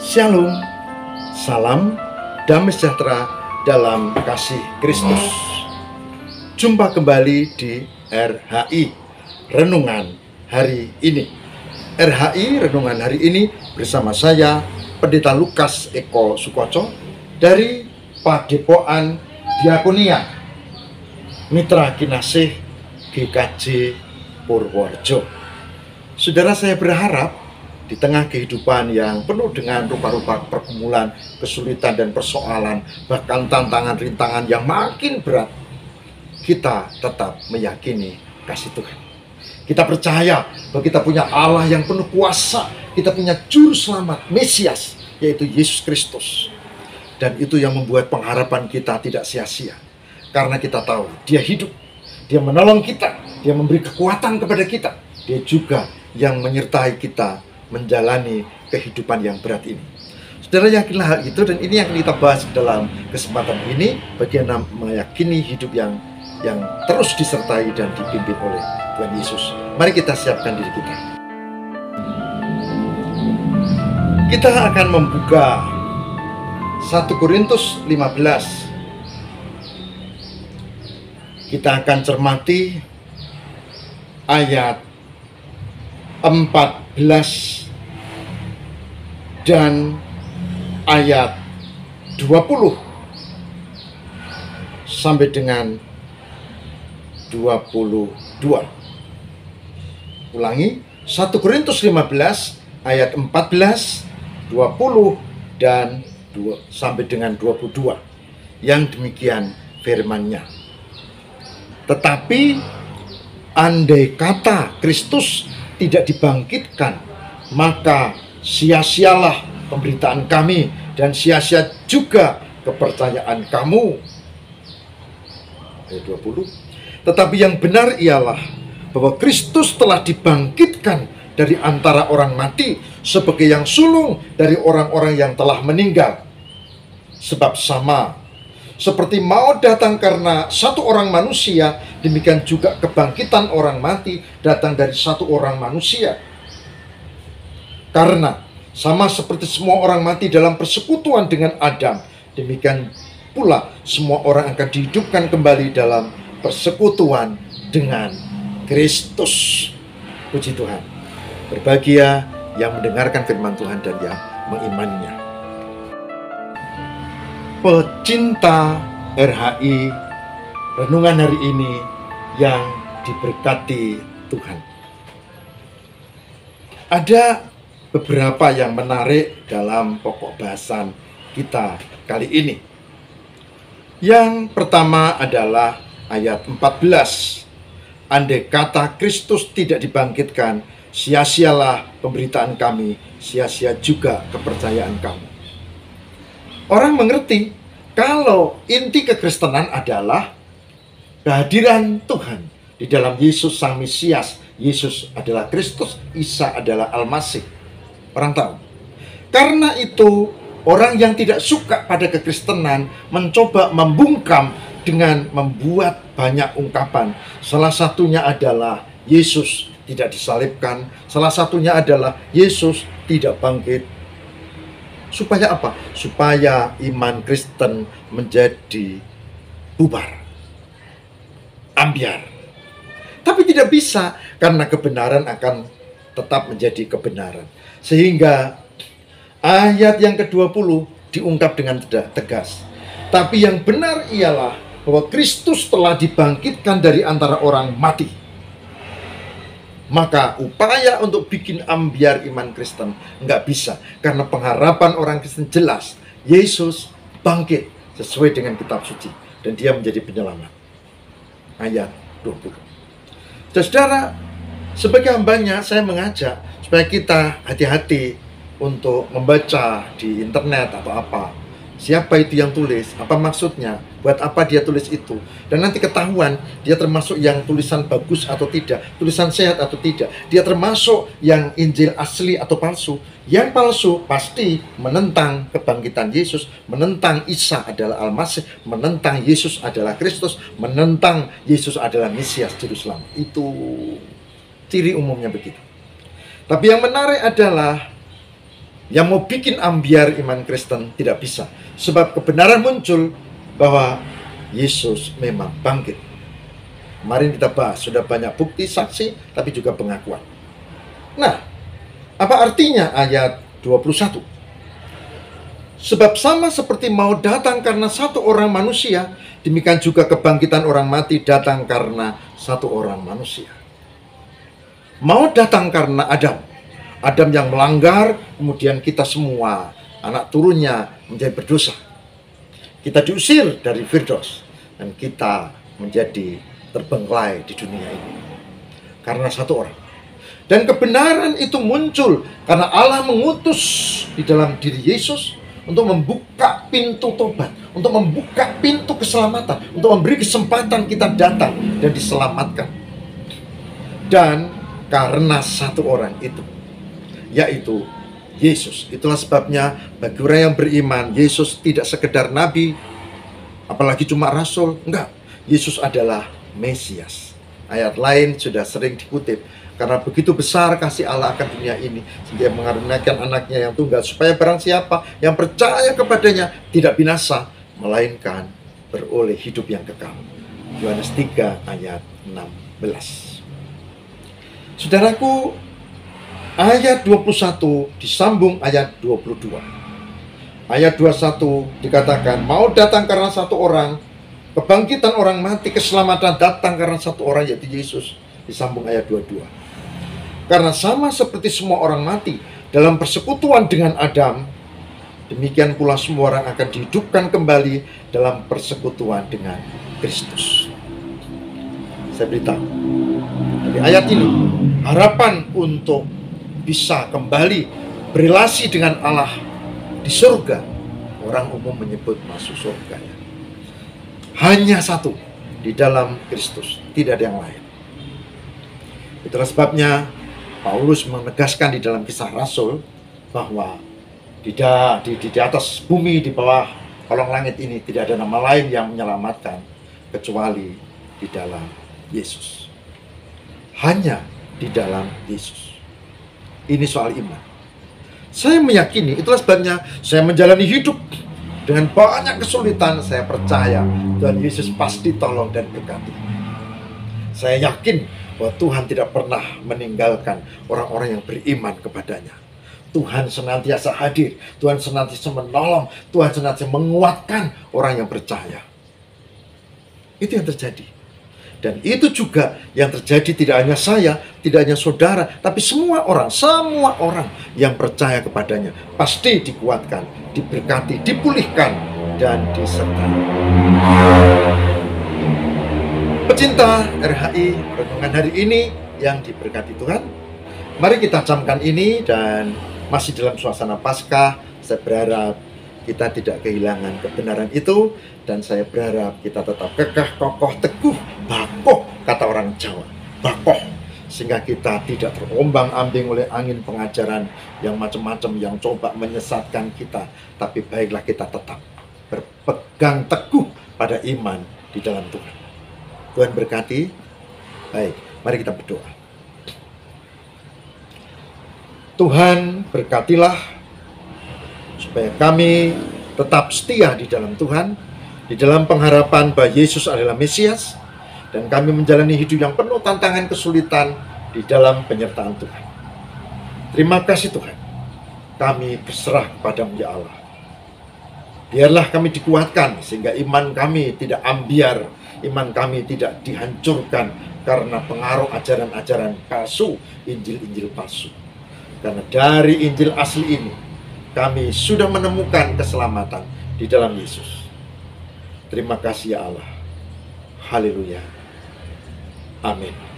Shalom, salam damai sejahtera dalam kasih Kristus. Jumpa kembali di RHI Renungan Hari Ini. RHI Renungan Hari Ini bersama saya, Pendeta Lukas Eko Sukoco dari Padepokan Diakonia Mitra Kinasih GKJ Purworejo. Saudara, saya berharap di tengah kehidupan yang penuh dengan rupa-rupa pergumulan, kesulitan dan persoalan, bahkan tantangan rintangan yang makin berat, kita tetap meyakini kasih Tuhan. Kita percaya bahwa kita punya Allah yang penuh kuasa, kita punya juru selamat, Mesias, yaitu Yesus Kristus. Dan itu yang membuat pengharapan kita tidak sia-sia. Karena kita tahu Dia hidup, Dia menolong kita, Dia memberi kekuatan kepada kita, Dia juga yang menyertai kita menjalani kehidupan yang berat ini. Saudara, yakinlah hal itu, dan ini yang kita bahas dalam kesempatan ini, bagaimana meyakini hidup yang terus disertai dan dipimpin oleh Tuhan Yesus. Mari kita siapkan diri kita. Kita akan membuka 1 Korintus 15. Kita akan cermati ayat 14 dan ayat 20 sampai dengan 22. Ulangi, 1 Korintus 15 ayat 14, 20 dan sampai dengan 22. Yang demikian firman-Nya. Tetapi andai kata Kristus tidak dibangkitkan, maka sia-sialah pemberitaan kami dan sia-sia juga kepercayaan kamu. Ayat 20. Tetapi yang benar ialah bahwa Kristus telah dibangkitkan dari antara orang mati sebagai yang sulung dari orang-orang yang telah meninggal. Sebab sama seperti maut datang karena satu orang manusia, demikian juga kebangkitan orang mati datang dari satu orang manusia. Karena sama seperti semua orang mati dalam persekutuan dengan Adam, demikian pula semua orang akan dihidupkan kembali dalam persekutuan dengan Kristus. Puji Tuhan. Berbahagia yang mendengarkan firman Tuhan dan yang mengimaninya. Pecinta RHI Renungan Hari Ini yang diberkati Tuhan. Ada beberapa yang menarik dalam pokok bahasan kita kali ini. Yang pertama adalah ayat 14. Andai kata Kristus tidak dibangkitkan, sia-sialah pemberitaan kami, sia-sia juga kepercayaan kamu. Orang mengerti kalau inti kekristenan adalah kehadiran Tuhan di dalam Yesus Sang Mesias. Yesus adalah Kristus, Isa adalah Al-Masih. Orang tahu. Karena itu, orang yang tidak suka pada kekristenan mencoba membungkam dengan membuat banyak ungkapan. Salah satunya adalah Yesus tidak disalibkan. Salah satunya adalah Yesus tidak bangkit. Supaya apa? Supaya iman Kristen menjadi bubar, ambiar. Tapi tidak bisa, karena kebenaran akan tetap menjadi kebenaran. Sehingga ayat yang ke-20 diungkap dengan tegas. Tapi yang benar ialah bahwa Kristus telah dibangkitkan dari antara orang mati. Maka upaya untuk bikin ambiar iman Kristen nggak bisa. Karena pengharapan orang Kristen jelas. Yesus bangkit sesuai dengan kitab suci. Dan Dia menjadi penyelamat. Ayat 20. Saudara, sebagai hambanya saya mengajak supaya kita hati-hati untuk membaca di internet atau apa. Siapa itu yang tulis? Apa maksudnya? Buat apa dia tulis itu? Dan nanti ketahuan dia termasuk yang tulisan bagus atau tidak, tulisan sehat atau tidak. Dia termasuk yang Injil asli atau palsu. Yang palsu pasti menentang kebangkitan Yesus, menentang Isa adalah Al-Masih, menentang Yesus adalah Kristus, menentang Yesus adalah Mesias Juru Selamat. Itu ciri umumnya begitu. Tapi yang menarik adalah yang mau bikin ambiar iman Kristen tidak bisa. Sebab kebenaran muncul bahwa Yesus memang bangkit. Kemarin kita bahas, sudah banyak bukti, saksi, tapi juga pengakuan. Nah, apa artinya ayat 21? Sebab sama seperti mau datang karena satu orang manusia, demikian juga kebangkitan orang mati datang karena satu orang manusia. Mau datang karena Adam. Adam yang melanggar, kemudian kita semua, anak turunnya menjadi berdosa. Kita diusir dari Firdaus, dan kita menjadi terbengkelai di dunia ini. Karena satu orang. Dan kebenaran itu muncul karena Allah mengutus di dalam diri Yesus untuk membuka pintu tobat, untuk membuka pintu keselamatan, untuk memberi kesempatan kita datang dan diselamatkan. Dan karena satu orang itu, yaitu Yesus. Itulah sebabnya bagi orang yang beriman, Yesus tidak sekedar nabi, apalagi cuma rasul. Enggak, Yesus adalah Mesias. Ayat lain sudah sering dikutip. Karena begitu besar kasih Allah akan dunia ini, sehingga mengaruniakan anaknya yang tunggal, supaya barang siapa yang percaya kepadanya tidak binasa, melainkan beroleh hidup yang kekal. Yohanes 3 ayat 16. Saudaraku, ayat 21 disambung ayat 22. Ayat 21 dikatakan, mau datang karena satu orang, kebangkitan orang mati, keselamatan datang karena satu orang, yaitu Yesus. Disambung ayat 22. Karena sama seperti semua orang mati dalam persekutuan dengan Adam, demikian pula semua orang akan dihidupkan kembali dalam persekutuan dengan Kristus. Saya beritahu, dari ayat ini, harapan untuk bisa kembali berelasi dengan Allah di surga, orang umum menyebut masuk surga, ya. Hanya satu, di dalam Kristus, tidak ada yang lain. Itulah sebabnya Paulus menegaskan di dalam Kisah Rasul bahwa di atas bumi, di bawah kolong langit ini tidak ada nama lain yang menyelamatkan kecuali di dalam Yesus. Hanya di dalam Yesus. Ini soal iman. Saya meyakini, itulah sebabnya saya menjalani hidup dengan banyak kesulitan. Saya percaya Tuhan Yesus pasti tolong dan berkati. Saya yakin bahwa Tuhan tidak pernah meninggalkan orang-orang yang beriman kepadanya. Tuhan senantiasa hadir, Tuhan senantiasa menolong, Tuhan senantiasa menguatkan orang yang percaya. Itu yang terjadi. Dan itu juga yang terjadi tidak hanya saya, tidak hanya saudara, tapi semua orang yang percaya kepadanya pasti dikuatkan, diberkati, dipulihkan, dan disertai. Pecinta RHI, renungan hari ini yang diberkati Tuhan, mari kita camkan ini, dan masih dalam suasana Paskah. Saya berharap kita tidak kehilangan kebenaran itu, dan saya berharap kita tetap kekeh, kokoh, teguh, bakoh, kata orang Jawa, bakoh, sehingga kita tidak terombang-ambing oleh angin pengajaran yang macam-macam yang coba menyesatkan kita, tapi baiklah kita tetap berpegang teguh pada iman di dalam Tuhan. Tuhan berkati. Baik, mari kita berdoa. Tuhan, berkatilah supaya kami tetap setia di dalam Tuhan, di dalam pengharapan bahwa Yesus adalah Mesias, dan kami menjalani hidup yang penuh tantangan, kesulitan di dalam penyertaan Tuhan. Terima kasih Tuhan, kami berserah kepada-Mu ya Allah. Biarlah kami dikuatkan sehingga iman kami tidak ambiar, iman kami tidak dihancurkan karena pengaruh ajaran-ajaran palsu, Injil-Injil palsu. Karena dari Injil asli ini, kami sudah menemukan keselamatan di dalam Yesus. Terima kasih ya Allah. Haleluya. Amin.